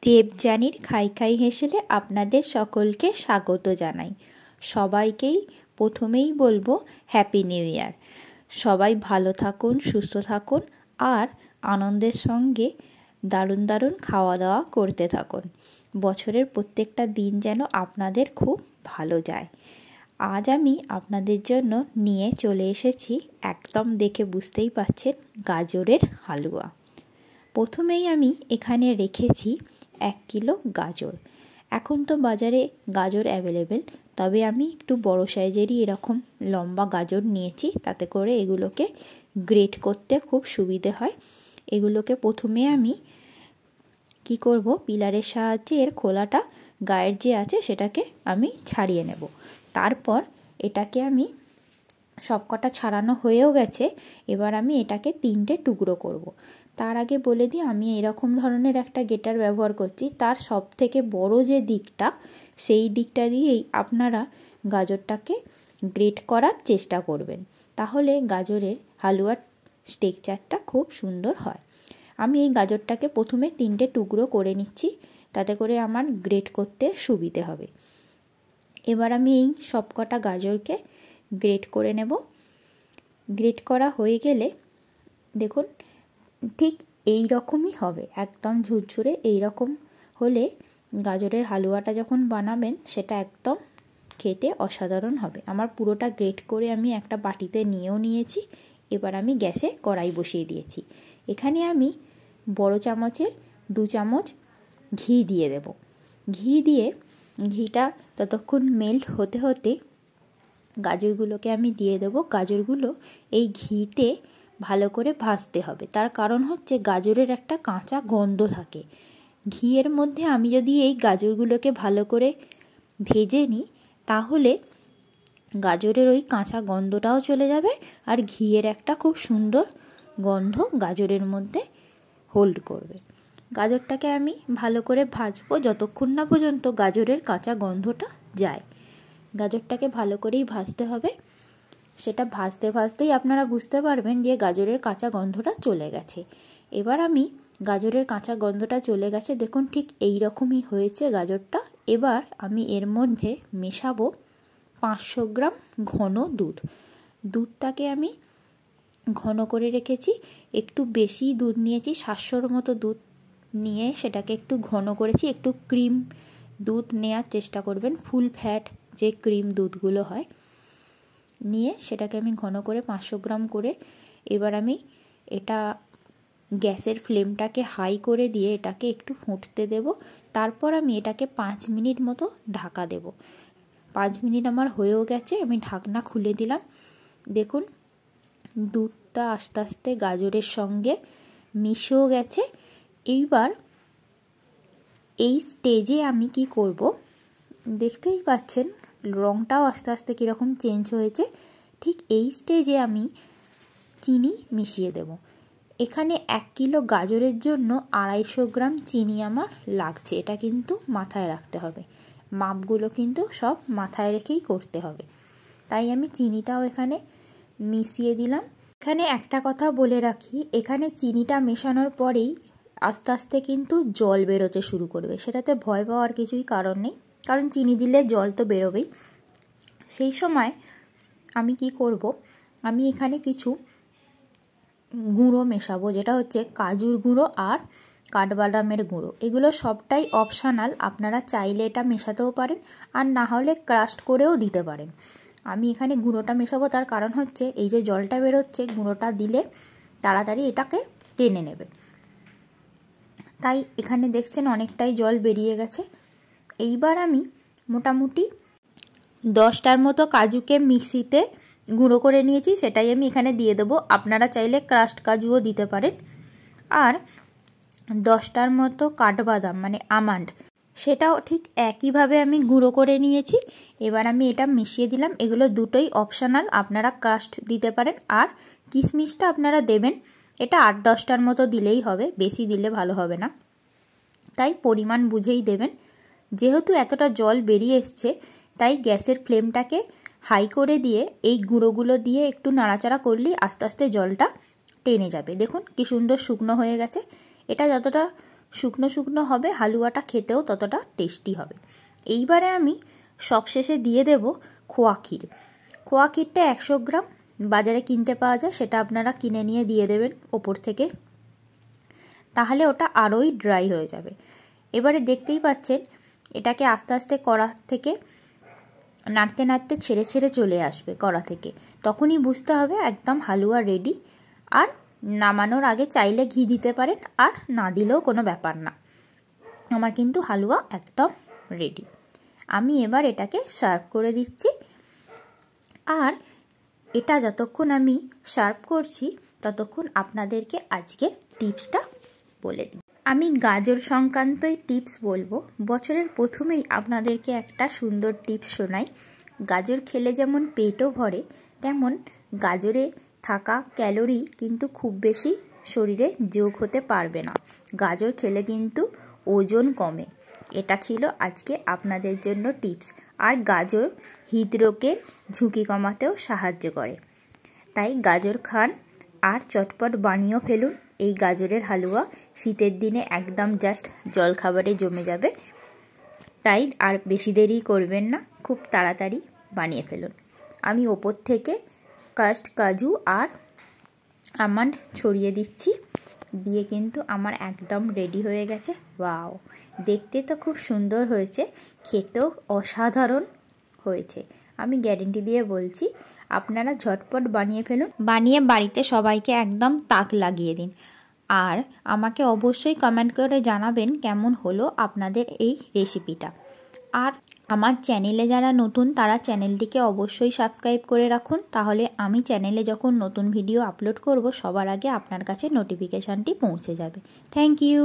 দেবযানীর খাই খাই হেসেলে আপনাদের সকলকে স্বাগত জানাই। সবাইকেই প্রথমেই বলবো হ্যাপি নিউ ইয়ার। সবাই ভালো থাকুন, সুস্থ থাকুন আর আনন্দের সঙ্গে দারুণ দারুণ খাওয়া দাওয়া করতে থাকুন। বছরের প্রত্যেকটা দিন যেন আপনাদের খুব ভালো যায়। আজ আমি আপনাদের জন্য নিয়ে চলে এসেছি, একদম দেখে বুঝতেই পারছেন, গাজরের হালুয়া। প্রথমেই আমি এখানে রেখেছি 1 কিলো গাজর। এখন তো বাজারে গাজর অ্যাভেলেবেল, তবে আমি একটু বড় সাইজেরই এরকম লম্বা গাজর নিয়েছি, তাতে করে এগুলোকে গ্রেট করতে খুব সুবিধে হয়। এগুলোকে প্রথমে আমি কি করব, পিলারের সাহায্যে এর খোলাটা গায়ের যে আছে সেটাকে আমি ছাড়িয়ে নেব। তারপর এটাকে আমি সবকটা ছাড়ানো হয়েও গেছে, এবার আমি এটাকে 3টে টুকরো করব। তার আগে বলে দিই, আমি এরকম ধরনের একটা গ্রেটার ব্যবহার করছি, তার সব থেকে বড় যে দিকটা, সেই দিকটা দিয়েই আপনারা গাজরটাকে গ্রেট করার চেষ্টা করবেন, তাহলে গাজরের হালুয়ার টেক্সচারটা খুব সুন্দর হয়। আমি এই গাজরটাকে প্রথমে 3টে টুকরো করে নিচ্ছি, তাতে করে আমার গ্রেট করতে সুবিধে হবে। এবার আমি এই সবকটা গাজরকে গ্রেট করে নেব। গ্রেট করা হয়ে গেলে দেখুন ঠিক এই রকমই হবে, একদম ঝুরঝুরে এই রকম হলে গাজরের হালুয়াটা যখন বানাবেন সেটা একদম খেতে অসাধারণ হবে। আমার পুরোটা গ্রেট করে আমি একটা বাটিতে নিয়েও নিয়েছি। এবার আমি গ্যাসে কড়াই বসিয়ে দিয়েছি। এখানে আমি বড় চামচের 2 চামচ ঘি দিয়ে দেব। ঘিটা ততক্ষণ মেল্ট হতে হতে গাজরগুলোকে আমি দিয়ে দেব। গাজরগুলো এই ঘিতে ভালো করে ভাজতে হবে, তার কারণ হচ্ছে গাজরের একটা কাঁচা গন্ধ থাকে। ঘিয়ের মধ্যে আমি যদি এই গাজরগুলোকে ভালো করে ভেজে নিই, তাহলে গাজরের ওই কাঁচা গন্ধটাও চলে যাবে আর ঘিয়ের একটা খুব সুন্দর গন্ধ গাজরের মধ্যে হোল্ড করবে। গাজরটাকে আমি ভালো করে ভাজবো যতক্ষণ না পর্যন্ত গাজরের কাঁচা গন্ধটা যায়। গাজরটাকে ভালো করেই ভাজতে হবে। সেটা ভাজতে ভাজতেই আপনারা বুঝতে পারবেন যে গাজরের কাঁচা গন্ধটা চলে গেছে। এবার আমি গাজরের কাঁচা গন্ধটা চলে গেছে, দেখুন ঠিক এই রকমই হয়েছে গাজরটা। এবার আমি এর মধ্যে মেশাবো 500 গ্রাম ঘন দুধ। দুধটাকে আমি ঘন করে রেখেছি, একটু বেশি দুধ নিয়েছি, 700-র মতো দুধ নিয়ে সেটাকে একটু ঘন করেছি। একটু ক্রিম দুধ নেওয়ার চেষ্টা করবেন, ফুল ফ্যাট যে ক্রিম দুধগুলো হয়, নিয়ে সেটাকে আমি ঘন করে 500 গ্রাম করে। এবার আমি এটা গ্যাসের ফ্লেমটাকে হাই করে দিয়ে এটাকে একটু ফুটতে দেব। তারপর আমি এটাকে 5 মিনিট মতো ঢাকা দেব। 5 মিনিট আমার হয়েও গেছে, আমি ঢাকনা খুলে দিলাম। দেখুন দুধটা আস্তে আস্তে গাজরের সঙ্গে মিশেও গেছে। এইবার এই স্টেজে আমি কি করব, দেখতেই পাচ্ছেন রঙটাও আস্তে আস্তে কীরকম চেঞ্জ হয়েছে। ঠিক এই স্টেজে আমি চিনি মিশিয়ে দেব। এখানে 1 কিলো গাজরের জন্য 250 গ্রাম চিনি আমার লাগছে, এটা কিন্তু মাথায় রাখতে হবে। মাপগুলো কিন্তু সব মাথায় রেখেই করতে হবে, তাই আমি চিনিটাও এখানে মিশিয়ে দিলাম। এখানে একটা কথা বলে রাখি, এখানে চিনিটা মেশানোর পরেই আস্তে আস্তে কিন্তু জল বেরোতে শুরু করবে। সেটাতে ভয় পাওয়ার কিছুই কারণ নেই, কারণ চিনি দিলে জল তো বেরোবেই। সেই সময় আমি কি করব, আমি এখানে কিছু গুঁড়ো মেশাবো, যেটা হচ্ছে কাজুর গুঁড়ো আর কাঠবাদামের গুঁড়ো। এগুলো সবটাই অপশানাল, আপনারা চাইলে এটা মেশাতেও পারেন আর না হলে ক্রাস্ট করেও দিতে পারেন। আমি এখানে গুঁড়োটা মেশাবো, তার কারণ হচ্ছে এই যে জলটা বেরোচ্ছে, গুঁড়োটা দিলে তাড়াতাড়ি এটাকে টেনে নেবে। তাই এখানে দেখছেন অনেকটাই জল বেরিয়ে গেছে। এইবার আমি মোটামুটি 10টার মতো কাজুকে মিক্সিতে গুঁড়ো করে নিয়েছি, সেটাই আমি এখানে দিয়ে দেবো। আপনারা চাইলে ক্রাস্ট কাজুও দিতে পারেন। আর 10টার মতো কাঠবাদাম মানে আমন্ড, সেটাও ঠিক একইভাবে আমি গুঁড়ো করে নিয়েছি। এবার আমি এটা মিশিয়ে দিলাম। এগুলো দুটোই অপশনাল, আপনারা ক্রাস্ট দিতে পারেন। আর কিশমিশটা আপনারা দেবেন, এটা 8-10টার মতো দিলেই হবে, বেশি দিলে ভালো হবে না, তাই পরিমাণ বুঝেই দেবেন। যেহেতু এতটা জল বেরিয়ে এসছে, তাই গ্যাসের ফ্লেমটাকে হাই করে দিয়ে এই গুঁড়োগুলো দিয়ে একটু নাড়াচাড়া করলেই আস্তে আস্তে জলটা টেনে যাবে। দেখুন কি সুন্দর শুকনো হয়ে গেছে। এটা যতটা শুকনো শুকনো হবে, হালুয়াটা খেতেও ততটা টেস্টি হবে। এইবারে আমি সবশেষে দিয়ে দেব খোয়া ক্ষীর। খোয়া ক্ষীরটা 100 গ্রাম বাজারে কিনতে পাওয়া যায়, সেটা আপনারা কিনে নিয়ে দিয়ে দেবেন ওপর থেকে, তাহলে ওটা আরোই ড্রাই হয়ে যাবে। এবারে দেখতেই পাচ্ছেন এটাকে আস্তে আস্তে কড়া থেকে নাড়তে নাড়তে ছেড়ে ছেড়ে চলে আসবে কড়া থেকে, তখনই বুঝতে হবে একদম হালুয়া রেডি। আর নামানোর আগে চাইলে ঘি দিতে পারেন, আর না দিলেও কোনো ব্যাপার না। আমার কিন্তু হালুয়া একদম রেডি। আমি এবার এটাকে সার্ভ করে দিচ্ছি। আর এটা যতক্ষণ আমি সার্ভ করছি ততক্ষণ আপনাদেরকে আজকের টিপসটা বলে দিই। আমি গাজর সংক্রান্তই টিপস বলবো। বছরের প্রথমেই আপনাদেরকে একটা সুন্দর টিপস শোনাই। গাজর খেলে যেমন পেটও ভরে, তেমন গাজরে থাকা ক্যালোরি কিন্তু খুব বেশি শরীরে যোগ হতে পারবে না। গাজর খেলে কিন্তু ওজন কমে। এটা ছিল আজকে আপনাদের জন্য টিপস। আর গাজর হৃদরোগের ঝুঁকি কমাতেও সাহায্য করে। তাই গাজর খান আর চটপট বানিয়েও ফেলুন এই গাজরের হালুয়া। শীতের দিনে একদম জাস্ট জলখাবারে জমে যাবে। তাই আর বেশি দেরি করবেন না, খুব তাড়াতাড়ি বানিয়ে ফেলুন। আমি ওপর থেকে কাজু আর আমন্ড ছড়িয়ে দিচ্ছি, দিয়ে কিন্তু আমার একদম রেডি হয়ে গেছে। ওয়াও, দেখতে তো খুব সুন্দর হয়েছে, খেতেও অসাধারণ হয়েছে। আমি গ্যারেন্টি দিয়ে বলছি, আপনারা ঝটপট বানিয়ে ফেলুন, বানিয়ে বাড়িতে সবাইকে একদম তাক লাগিয়ে দিন। আর আমাকে অবশ্যই কমেন্ট করে জানাবেন কেমন হলো আপনাদের এই রেসিপিটা। আর আমার চ্যানেলে যারা নতুন তারা চ্যানেলটিকে অবশ্যই সাবস্ক্রাইব করে রাখুন, তাহলে আমি চ্যানেলে যখন নতুন ভিডিও আপলোড করব সবার আগে আপনার কাছে নোটিফিকেশানটি পৌঁছে যাবে। Thank you.